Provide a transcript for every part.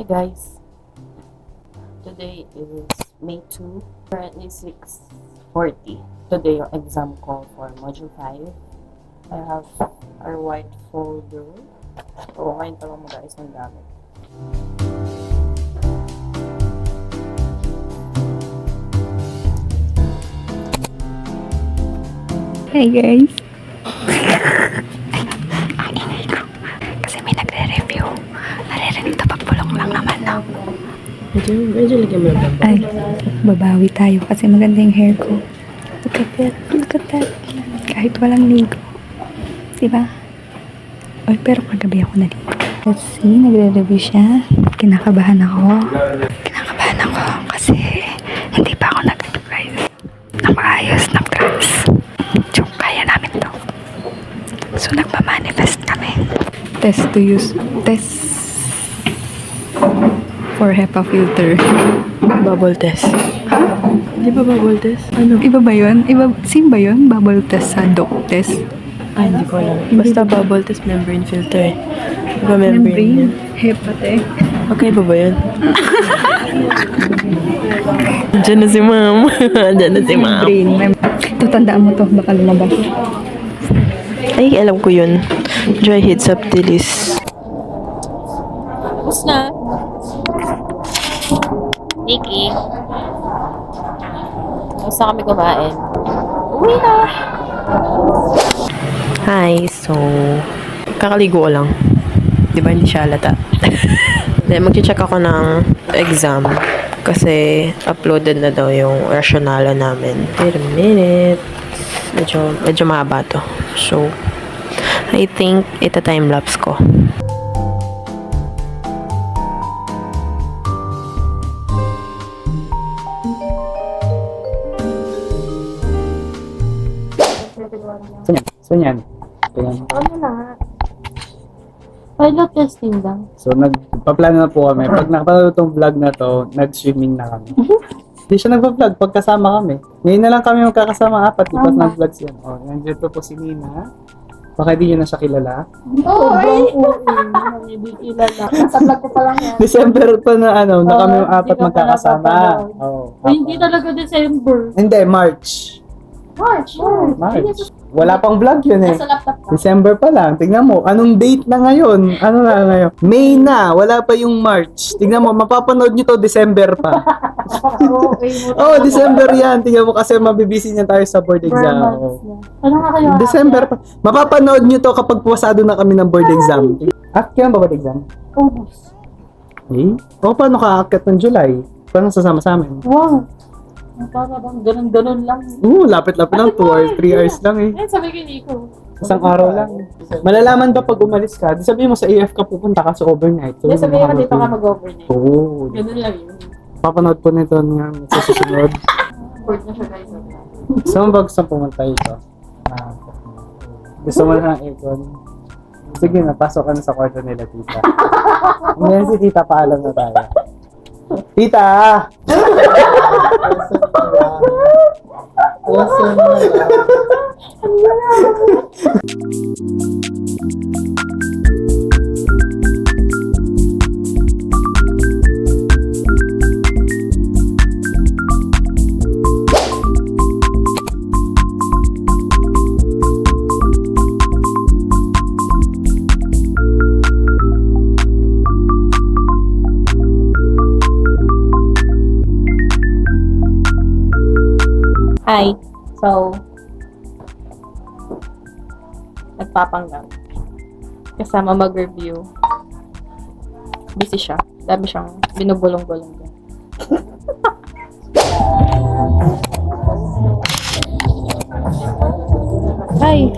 guys, today is May 2, currently 6:40. Today yung exam ko for Module 5. I have our white folder. Oo, ngayon pa lang mo guys ng gamit. Hey guys! Ang ingay ko. Kasi may nagre-review. Naririnig na pagpulong lang naman, no? Medyo lagyan mo lang. Ay, babawi tayo kasi maganda yung hair ko. Look at that. Look at that. Kahit walang ligo. Diba? Oy, pero kagabi ako naligo. Let's see, nagre-review siya. Kinakabahan ako. Kasi hindi pa ako nag-revise ng maayos ng class. Yung kaya namin to. So, nagpa-manifest kami. Test for HEPA filter. Bubble test. Di ba bubble test? Ano? Iba ba yun? Same ba yun? Bubble test sa doc test? Ay, hindi ko alam. Basta bubble test, membrane filter. Diba membrane? HEPA te. Okay ba yun? Diyan na si ma'am. Diyan na si ma'am. Ito, tandaan mo to. Baka lumabas. Ay, alam ko yun. Dry heat subtilis. Tapos na. Nikki. Tapos na kami kumain. Uwi na! Hi, so kakaligo ko lang. Di ba hindi siya halata? Then mag-check ako ng exam kasi uploaded na daw yung rationale namin. Wait a minute. Medyo mahaba to. So, I think ita time lapse ko. Saan yan? Ayan. Ano na? Pilot testing lang. So, nagpaplano na po kami. Pag nakapanood itong vlog na to, nag-swimming na kami. Hindi siya nagpa-vlog pagkasama kami. Ngayon na lang kami magkakasama apat. Di pa nag-vlog siya. O, nandito po si Nina. Baka hindi nyo na siya kilala. Hindi kilala. Nasa vlog ko pa lang yan. December pa na ano, na kami yung apat hindi ka pa magkakasama. napapanood. Oo. Hindi talaga December. Hindi, March. March. Wala pang vlog yun eh. Nasa laptop pa. December pa lang. Tingnan mo, anong date na ngayon? Ano na ngayon? May na, wala pa yung March. Tingnan mo, mapapanood nyo to December pa. Oh, December yan. Tingnan mo kasi mabibisi niya tayo sa board exam. Oh. Ano nga kayo? December pa. Mapapanood nyo to kapag pasado na kami ng board exam. At kailan ba board exam? August. Eh? O, paano ka aakyat ng July? Paano sasama sa amin? Wow. Para bang ganun-ganun lang. Lapit-lapit lang. 2 or 3 hours lang eh. Eh, sabi ko Nico. Isang araw lang. Malalaman ba pag umalis ka? Di sabihin mo sa AF ka pupunta ka sa overnight. So, Hindi, sabi ko dito ka mag-overnight. Oo. Ganun lang yun. Papanood po nito nga sa susunod. Board na siya guys. Saan ba gusto pumunta ito? Gusto mo na ng aircon? Sige na, pasok ka na sa kwarto nila, tita. Ngayon si tita, paalam na tayo. Tita! Hi. So, nagpapanggap. Kasama mag-review. Busy siya. Dami siyang binubulong-bulong din. Hi.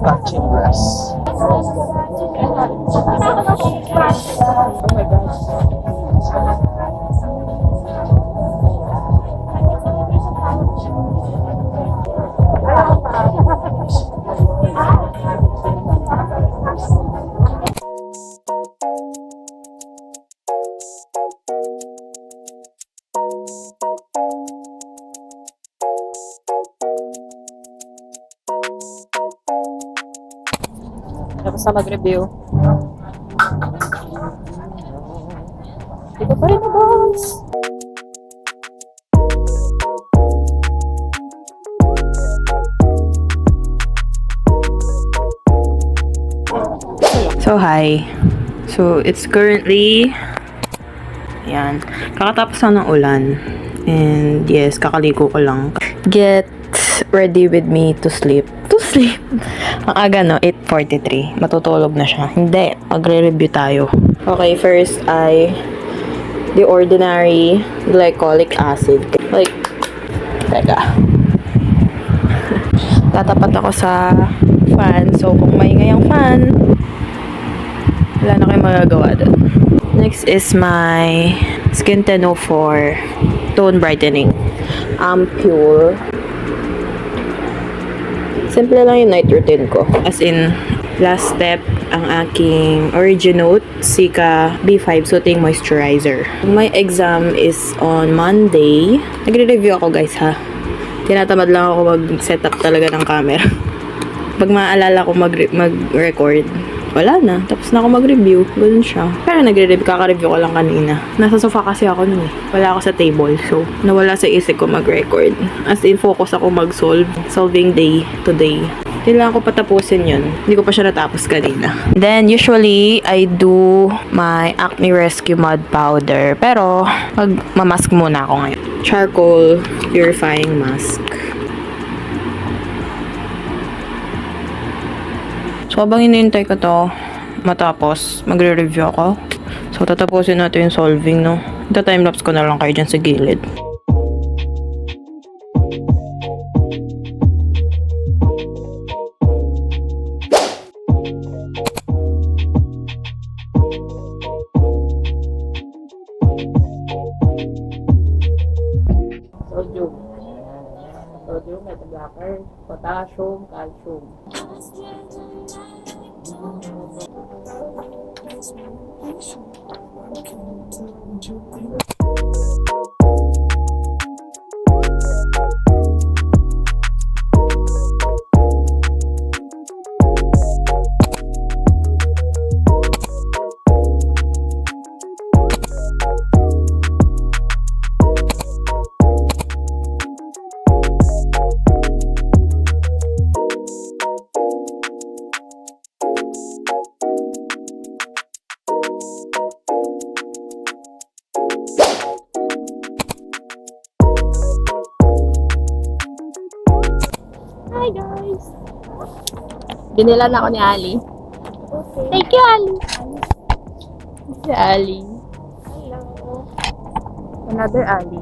Touching grass. Oh my gosh. sa mag-review. Dito pa rin na, boss. So, hi. So, it's currently yan. Kakatapos na ng ulan. And yes, kakaligo ko lang. Get ready with me to sleep. To sleep? Ang aga, no? 8:43. Matutulog na siya. Hindi. Magre-review tayo. Okay, first ay the ordinary glycolic acid. Like, teka. Tatapat ako sa fan. So, kung maingay ang fan, wala na kayong magagawa doon. Next is my Skin 1004 Tone Brightening. Pure. Simple lang yung night routine ko. As in, last step, ang aking Originote Cica B5 Soothing Moisturizer. My exam is on Monday. Nagre-review ako, guys, ha. Tinatamad lang ako mag-set up talaga ng camera. Pag maaalala ko mag-record, wala na. Tapos na ako mag-review. Ganun siya. Pero nagre-review, kaka-review ko lang kanina. Nasa sofa kasi ako nun eh. Wala ako sa table. So, nawala sa isip ko mag-record. As in, focus ako mag-solve. Solving day to day. Kailangan ko patapusin yun. Hindi ko pa siya natapos kanina. Then, usually, I do my Acne Rescue Mud Powder. Pero, mag-mask muna ako ngayon. Charcoal Purifying Mask. So, habang hinihintay ko to matapos, magre-review ako. So, tatapusin natin yung solving, no? Ita-timelapse ko na lang kayo dyan sa gilid. Sodium, meta-blocker, potassium, calcium. Hi guys! Binilan ako ni Ali. Thank you, Ali! Si Ali. Hello! Another Ali.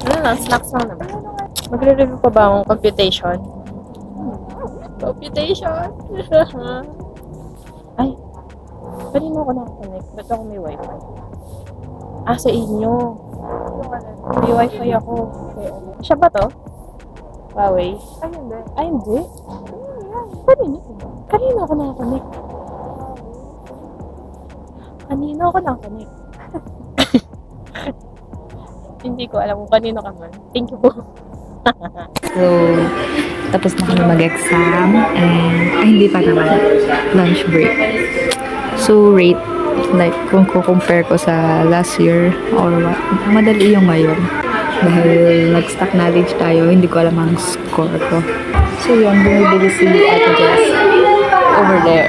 Ano lang, snacks lang naman. Magre-review pa ba ang computation? Computation! Ay! Kanino ako nakakonect? Ba't ako may wifi? Ah, sa inyo. May wifi ako. Okay. Siya ba to? Huawei? Ay, hindi. Ay, hindi? Kanino? Kanino ako nakakonect? Kanino ako nakakonect? Hindi ko alam kung kanino ka man. Thank you po. So, tapos na kami mag-exam and, hindi pa naman, lunch break. So, rate, like, kung compare ko sa last year or what, madali yung ngayon. Dahil nag-stock knowledge tayo, hindi ko alam ang score ko. So, yun, bumibili si Ate Jess over there.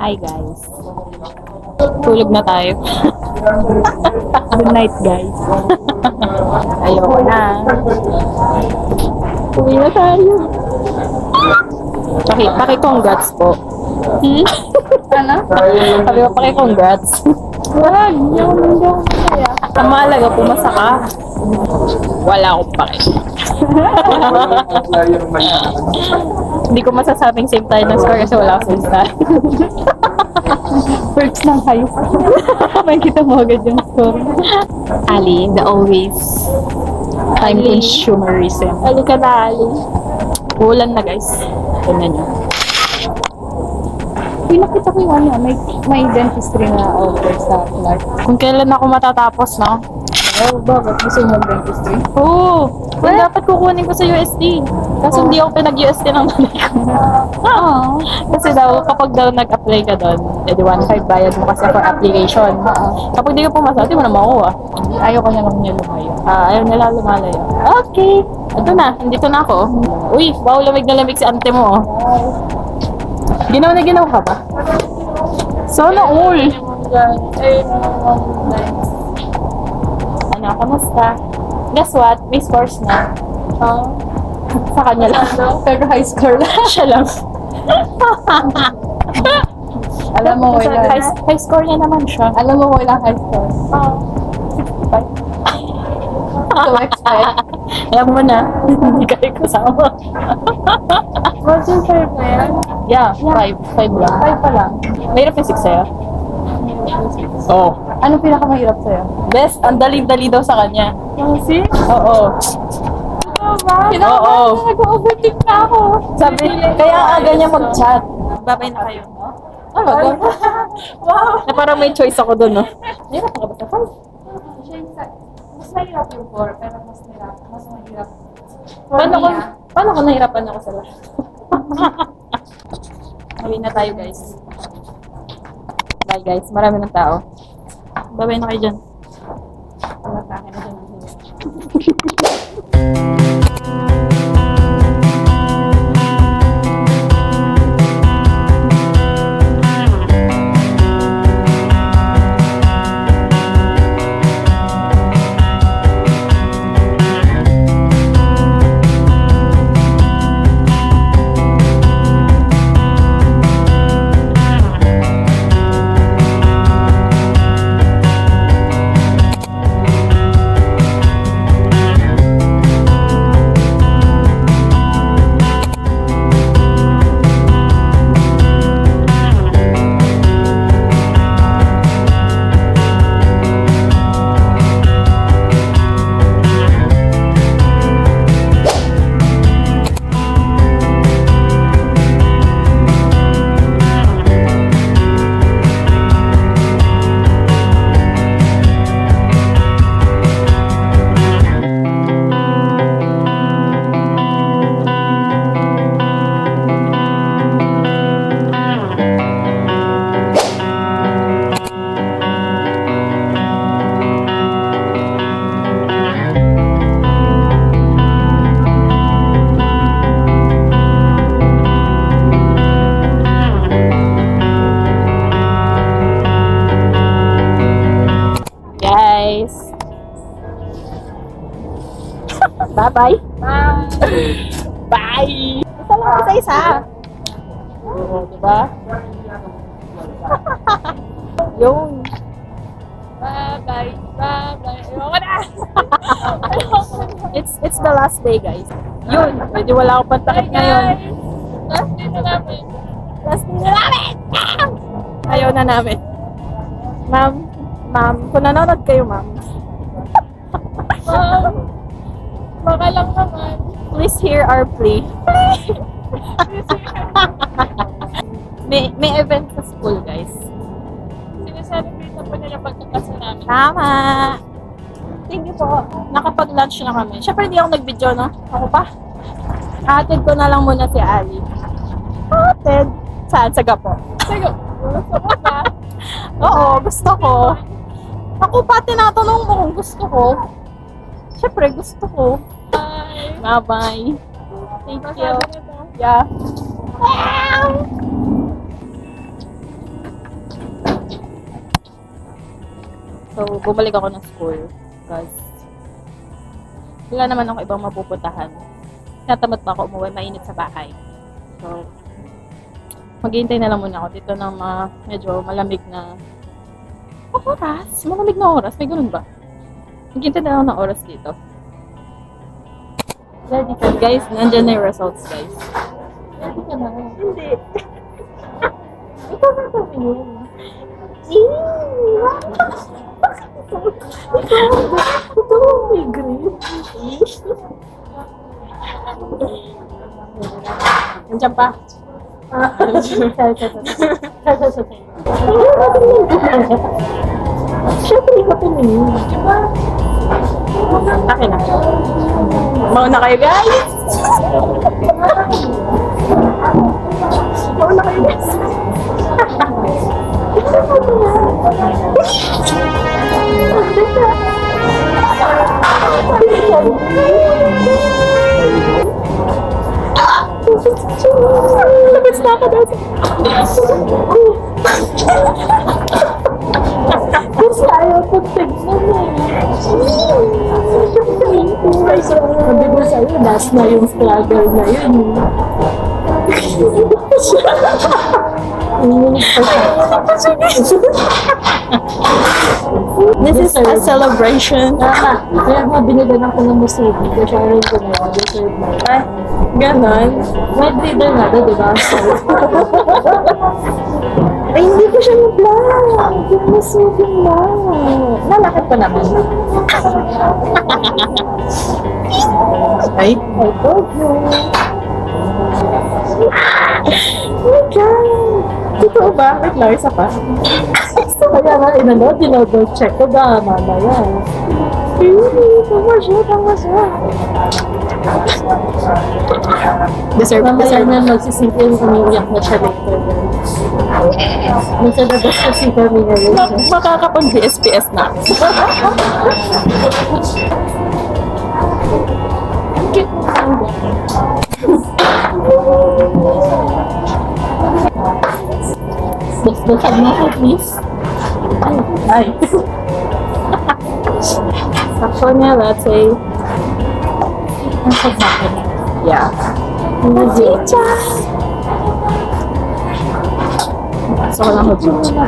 Hi guys. Tulog na tayo. Good night, guys. Ayoko na. Uwi na tayo. Paki-congrats po. Ano? Sabi ko, paki-congrats. Wag, hindi ako masaya. Ang mahalaga, pumasa ka. Wala akong paki. Hindi ko masasabing same tayo ng score kasi wala akong same Perks ng hayop. May kita mo agad yung score. Ali, the always Time consumerism. Ali ka na, Ali. Ulan na, guys. Tignan nyo. Pinakita ko yung ano, may dentistry na offer sa Clark. Kung kailan ako matatapos, no? Oh, bakit? Gusto mo mag-dentistry? Oo. Well, dapat kukunin ko sa USD. Kasi hindi ako pinag-USD ng nanay ko. Oo. Kasi daw, kapag daw nag-apply ka doon, edi 1.5 bayad mo kasi for application. Kapag di ka pumasa, di mo na makuha. Ayaw ko na lang niya lumayo. Ayaw nila lumalayo. Okay. Ito na. Andito na ako. Uy, wow, lamig na lamig si ante mo. Oh. Ginaw na ginaw ka ba? Sana all. Ano, kamusta? Guess what? May scores na. Sa kanya lang. Pero high score lang. Siya lang. Alam mo, wala. High score niya naman siya. Alam mo, wala high score. To expect. Alam mo na, hindi kayo kasama. Module 5 na yan? Yeah, 5. 5 lang. 5 pa lang. Mahirap yung 6 sa'yo? Oo. Anong pinakamahirap sa'yo? Best, ang dali-dali daw sa kanya. Kasi? Oo. Oo. Nag-overthink na ako. Sabi, kaya ang aga niya mag-chat. Babay na kayo. Ano ba? Wow! Na parang may choice ako doon, no? Mahirap ka ba sa 5? Mas mahirap yung 4, pero mas mahirap. Paano ko nahirapan ako sa lahat? Uwi na tayo, guys. Bye, guys. Marami ng tao. Babay na kayo dyan. Wala sa akin na dyan ang hiya. Guys. Bye-bye. Bye. Bye. Isa lang, isa-isa. Oo, diba? Yun. Bye-bye. Bye-bye. Ayoko na. It's the last day, guys. Yun. Pwede wala akong pantakit ngayon. Last day na namin. Last day na namin! Ayaw na namin. Ma'am, kung nanonood kayo, ma'am, Baka lang naman. please hear our plea. May event sa school, guys. Sineselebrate na po nila pagkakasa namin. Tama! Thank you po. Nakapag-lunch na kami. Siyempre, hindi ako nag-video, no? Ako pa. Atid ko na lang muna si Ali. Atid? Saan? Sa Gapo? Sige, gusto ko ba? Oo, gusto ko. Ako pa, tinatanong mo kung gusto ko. Siyempre, gusto ko. Bye. Bye-bye. Thank you. Masyado na to. Yeah. So, bumalik ako ng school because wala naman ako ibang mapupuntahan. Natamad pa ako umuwi, mainit sa bahay. So, maghihintay na lang muna ako dito ng medyo malamig na oras. Malamig na oras? May ganun ba? Maghihintay na lang ng oras dito. Ready ka, guys. Nandyan na yung results, guys. Ready ka na. Hindi. Ikaw na sabihin. Ito, may green. Nandiyan pa. Siyempre, ikaw tingin. Akin na. Mauna kayo, guys! Mauna kayo, guys! Labas na ako daw. Kasi ayaw ko tignan Sabi ko sa'yo, last na yung struggle na yun. This is a celebration. Tama. Kaya nga binigyan ako ng musubi. Kasi rin ko na yun. Deserve mo. Ay, ganon. May breeder nga doon, di ba? Ay, hindi ko siya na-vlog. Yung musubi na. Nalakit ko naman. Ay, I told you. Oh my God. Totoo ba? Wait lang, isa pa. Kaya nga, dinodol check ko ba, mamaya. Tama siya. Deserve. Mamaya na magsisipin, umiiyak na siya later. Nasa labas kasi kami ngayon. Makakapag-BSPS na. Basbasan mo ko, please. Ay. Saxonia latte. Nasa sakin. Yeah. Chicha! So, wala ko chicha.